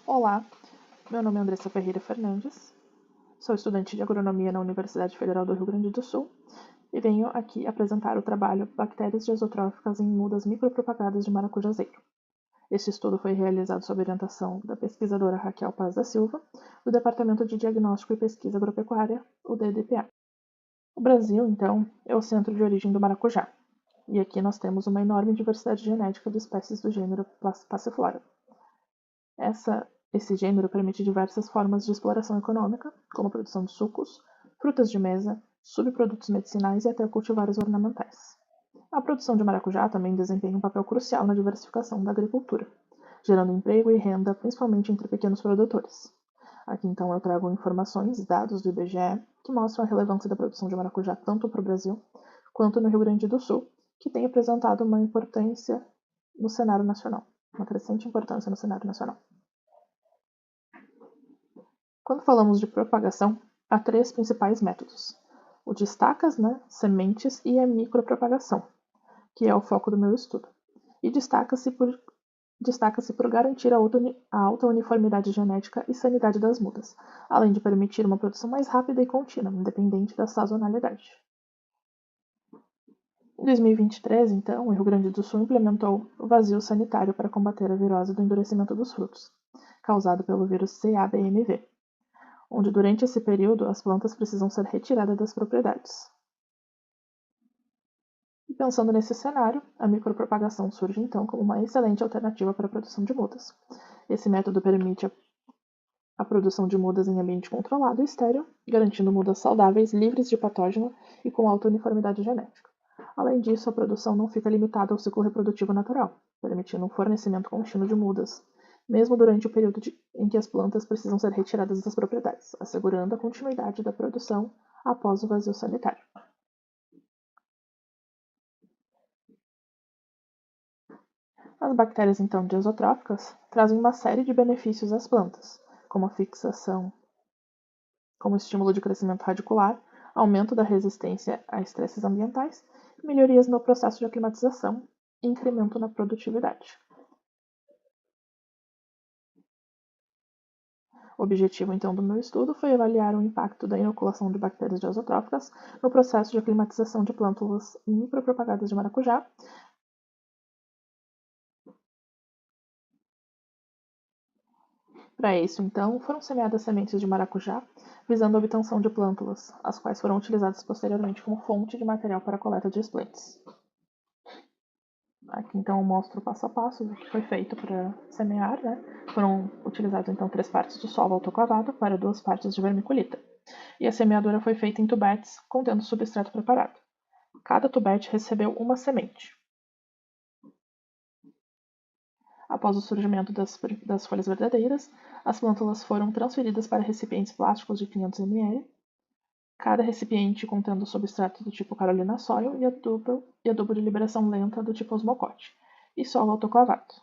Olá, meu nome é Andressa Ferreira Fernandes, sou estudante de agronomia na Universidade Federal do Rio Grande do Sul e venho aqui apresentar o trabalho Bactérias Diazotróficas em mudas micropropagadas de maracujazeiro. Este estudo foi realizado sob orientação da pesquisadora Raquel Paz da Silva, do Departamento de Diagnóstico e Pesquisa Agropecuária, o DDPA. O Brasil, então, é o centro de origem do maracujá, e aqui nós temos uma enorme diversidade genética de espécies do gênero Passiflora. Esse gênero permite diversas formas de exploração econômica, como a produção de sucos, frutas de mesa, subprodutos medicinais e até cultivares ornamentais. A produção de maracujá também desempenha um papel crucial na diversificação da agricultura, gerando emprego e renda principalmente entre pequenos produtores. Aqui então eu trago informações, dados do IBGE, que mostram a relevância da produção de maracujá tanto para o Brasil quanto no Rio Grande do Sul, que tem apresentado uma importância no cenário nacional, uma crescente importância no cenário nacional. Quando falamos de propagação, há três principais métodos: o de estacas, sementes, e a micropropagação, que é o foco do meu estudo. E destaca-se por garantir a alta uniformidade genética e sanidade das mudas, além de permitir uma produção mais rápida e contínua, independente da sazonalidade. Em 2023, então, o Rio Grande do Sul implementou o vazio sanitário para combater a virose do endurecimento dos frutos, causado pelo vírus CABMV, onde durante esse período as plantas precisam ser retiradas das propriedades. E pensando nesse cenário, a micropropagação surge então como uma excelente alternativa para a produção de mudas. Esse método permite a produção de mudas em ambiente controlado e estéril, garantindo mudas saudáveis, livres de patógeno e com alta uniformidade genética. Além disso, a produção não fica limitada ao ciclo reprodutivo natural, permitindo um fornecimento contínuo de mudas, mesmo durante o período em que as plantas precisam ser retiradas das propriedades, assegurando a continuidade da produção após o vazio sanitário. As bactérias, então, diazotróficas trazem uma série de benefícios às plantas, como a fixação, como estímulo de crescimento radicular, aumento da resistência a estresses ambientais, melhorias no processo de aclimatização e incremento na produtividade. O objetivo, então, do meu estudo foi avaliar o impacto da inoculação de bactérias diazotróficas no processo de aclimatização de plântulas micropropagadas de maracujá. Para isso, então, foram semeadas sementes de maracujá, visando a obtenção de plântulas, as quais foram utilizadas posteriormente como fonte de material para a coleta de explentes. Aqui, então, eu mostro o passo a passo do que foi feito para semear, Foram utilizadas, então, 3 partes de solo autoclavado para 2 partes de vermiculita. E a semeadura foi feita em tubetes contendo substrato preparado. Cada tubete recebeu uma semente. Após o surgimento das folhas verdadeiras, as plântulas foram transferidas para recipientes plásticos de 500 ml, cada recipiente contendo substrato do tipo Carolina Soil e adubo de liberação lenta do tipo Osmocote, e solo autoclavado.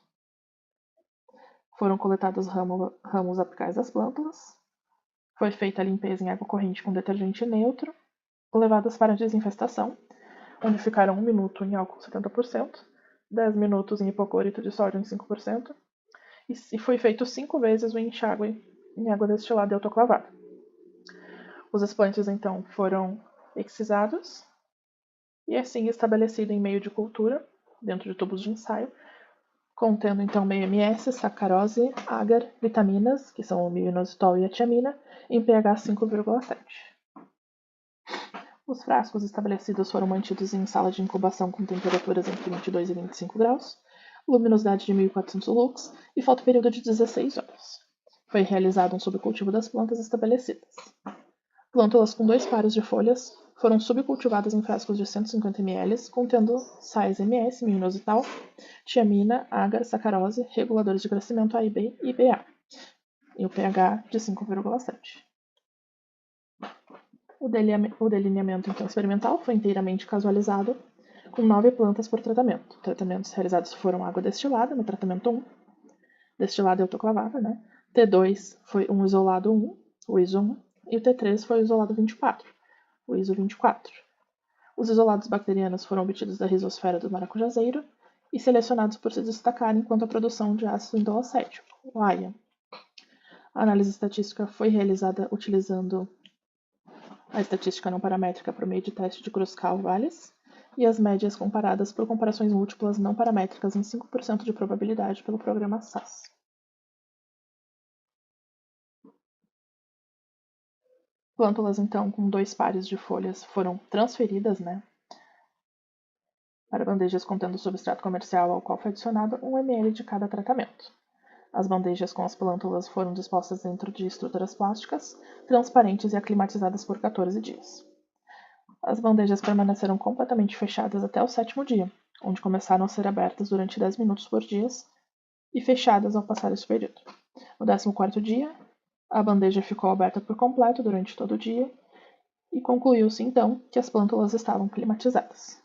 Foram coletados ramos apicais das plântulas, foi feita a limpeza em água corrente com detergente neutro, levadas para a desinfestação, onde ficaram 1 minuto em álcool 70%, 10 minutos em hipoclorito de sódio em 5%, e foi feito 5 vezes o enxágue em água destilada e autoclavada. Os explentes, então, foram excisados e assim estabelecido em meio de cultura, dentro de tubos de ensaio, contendo, então, meio ms, sacarose, agar, vitaminas, que são o mioinositol e a tiamina, em pH 5,7. Os frascos estabelecidos foram mantidos em sala de incubação com temperaturas entre 22 e 25 graus, luminosidade de 1400 lux e fotoperíodo de 16 horas. Foi realizado um subcultivo das plantas estabelecidas. Plântulas com 2 pares de folhas foram subcultivadas em frascos de 150 ml, contendo sais MS, mioinositol, tiamina, agar, sacarose, reguladores de crescimento A e B e BA, e o pH de 5,7. O delineamento então, experimental foi inteiramente casualizado, com 9 plantas por tratamento. Tratamentos realizados foram água destilada, no tratamento 1, destilada e autoclavada, T2 foi um isolado 1, o ISO 1, e o T3 foi o isolado 24, o ISO 24. Os isolados bacterianos foram obtidos da rizosfera do maracujazeiro e selecionados por se destacarem quanto à produção de ácido indolacético, o AIA. A análise estatística foi realizada utilizando a estatística não paramétrica por meio de teste de Kruskal-Wallis e as médias comparadas por comparações múltiplas não paramétricas em 5% de probabilidade pelo programa SAS. Plântulas, então, com 2 pares de folhas foram transferidas, para bandejas contendo o substrato comercial ao qual foi adicionado 1 ml de cada tratamento. As bandejas com as plântulas foram dispostas dentro de estruturas plásticas, transparentes e aclimatizadas por 14 dias. As bandejas permaneceram completamente fechadas até o 7º dia, onde começaram a ser abertas durante 10 minutos por dia e fechadas ao passar esse período. No 14º dia, a bandeja ficou aberta por completo durante todo o dia e concluiu-se então que as plântulas estavam climatizadas.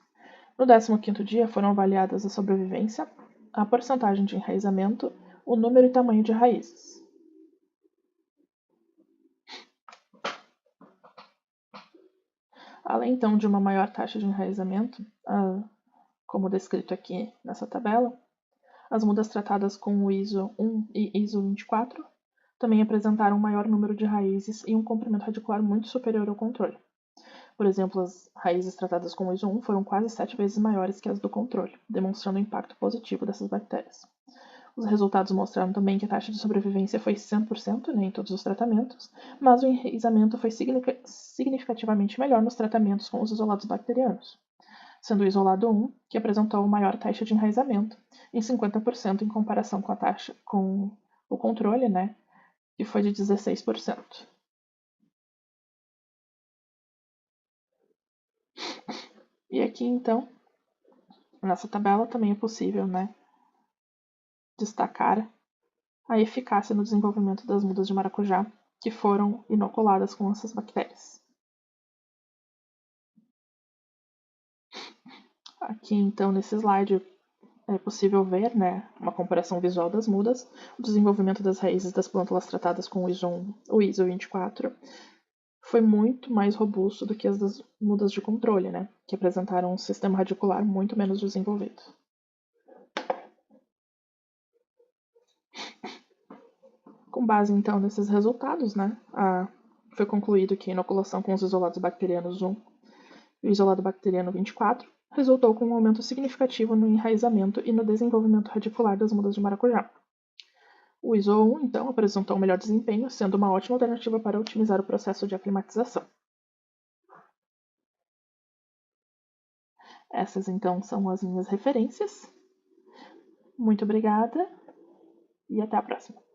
No 15º dia foram avaliadas a sobrevivência, a porcentagem de enraizamento, o número e tamanho de raízes. Além então de uma maior taxa de enraizamento, como descrito aqui nessa tabela, as mudas tratadas com o ISO 1 e ISO 24 também apresentaram um maior número de raízes e um comprimento radicular muito superior ao controle. Por exemplo, as raízes tratadas com o ISO 1 foram quase 7 vezes maiores que as do controle, demonstrando o impacto positivo dessas bactérias. Os resultados mostraram também que a taxa de sobrevivência foi 100%, em todos os tratamentos, mas o enraizamento foi significativamente melhor nos tratamentos com os isolados bacterianos, sendo o isolado 1 que apresentou a maior taxa de enraizamento, em 50% em comparação com a taxa com o controle, que foi de 16%. E aqui, então, nessa tabela também é possível, destacar a eficácia no desenvolvimento das mudas de maracujá que foram inoculadas com essas bactérias. Aqui, então, nesse slide, é possível ver, uma comparação visual das mudas, o desenvolvimento das raízes das plântulas tratadas com o ISO 24 foi muito mais robusto do que as das mudas de controle, que apresentaram um sistema radicular muito menos desenvolvido. Com base, então, nesses resultados, foi concluído que a inoculação com os isolados bacterianos 1 e o isolado bacteriano 24 resultou com um aumento significativo no enraizamento e no desenvolvimento radicular das mudas de maracujá. O ISO 1, então, apresentou um melhor desempenho, sendo uma ótima alternativa para otimizar o processo de aclimatização. Essas, então, são as minhas referências. Muito obrigada e até a próxima.